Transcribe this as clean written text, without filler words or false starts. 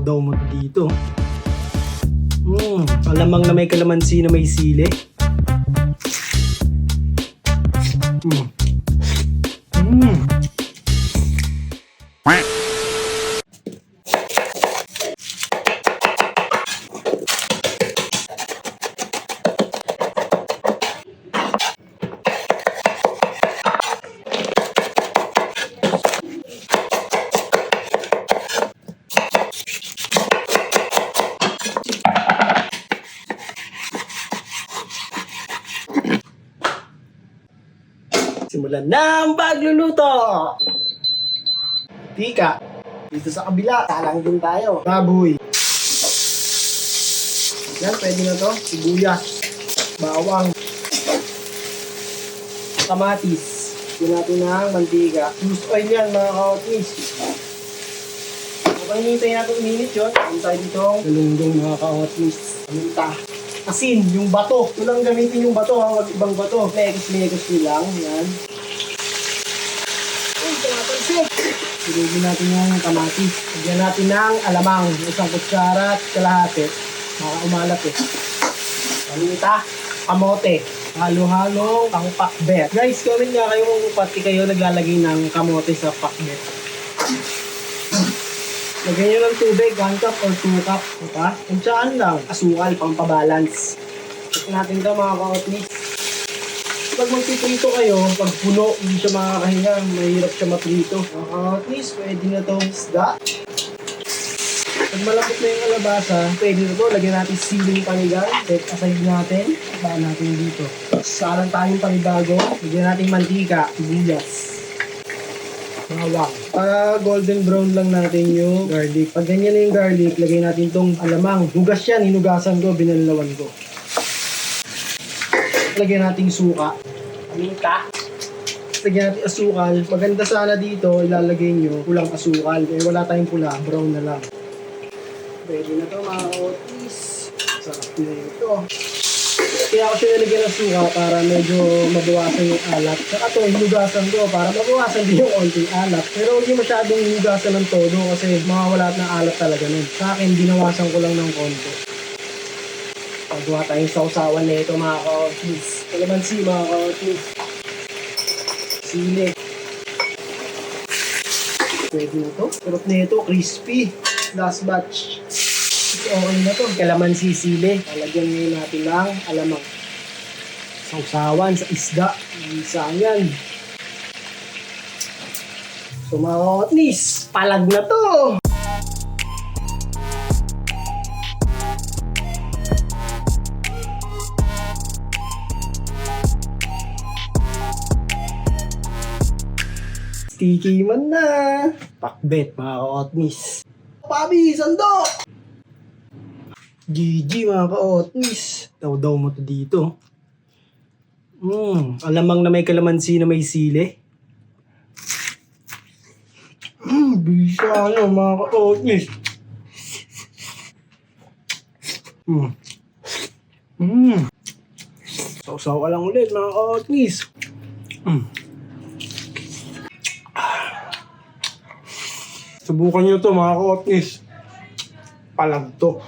Daw mo dito. Alamang na may kalamansi na may sili. Simulan na ang pagluluto! Tika, dito sa kabila, salang din tayo. Baboy. Yan, pwede na to. Sibuyas, bawang, kamatis. Lagyan natin ng mantika. Use oil yan, mga ka-otnis. Kapag hinihintay natin uminit yun, ang tayo dito galunggong, mga ka-otnis. Paminta. Asin, yung bato. Ito lang gamitin yung bato, huwag ibang bato. Mekos nyo lang, yan. Uy, tumatalsik! Silugin natin yung kamatis. Lagyan natin ng alamang, isang kutsara at kalahati. Baka umalat eh. Paminta, kamote. Halo-halo ang pakbet. Guys, comment nga kayo kung pati kayo naglalagay ng kamote sa pakbet. Lagyan nyo ng tubig, 1 cup or 2 cup. Diba? Kuntsaan lang. Asukal, pampabalance. Check natin ito mga ka-otnis. Pag magpiprito kayo, pag puno, hindi siya makakahinga. Mahirap siya maprito. Mga ka-otnis, pwede na itong isda. Pag malapit na yung kalabasa, pwede na ito. Lagyan natin siling panigang. Set aside natin. Baan natin dito. Salang tayong panibago. Lagyan natin mantika, sibuyas. Bawang. Para golden brown lang natin yung garlic. Pag ganyan na yung garlic, lagay natin tong alamang. Hugas yan, hinugasan ko, binalawan ko. Lagyan natin suka. Paminta. Lagyan natin asukal. Maganda sana dito, ilalagay nyo pulang asukal. Eh wala tayong pula, brown na lang. Pwede na to mga ka-otnis. Sarap na ito. Kaya ako siya nalagyan ng suka para medyo mabawasan yung alat. Saka ito, hinugasan ko para mabawasan din yung konting alat. Pero huwag yung masyadong hinugasan ng todo kasi mawawala ng alat talaga nun. Sa akin, binawasan ko lang ng konti. Pagawa tayong sausawan na ito mga ka-otnis. Kalamansi mga ka-otnis. Sili. Pwede na ito. Sarap na ito, crispy. Last batch. Okay na to. Kalamansi sili. Lalagyan nyo natin lang alamang. Sausawan sa isda. Isang yan. So mga ka-otnis, palag na to! Sticky man na! Pakbet mga ka-otnis. Pabi, sandok! GG mga ka-otnis. Daw mo to dito. Alamang na may kalamansi na may sili. Bisa ano mga ka-otnis. Sausaw ka lang ulit mga ka-otnis. Subukan nyo to mga ka-otnis. Palag to.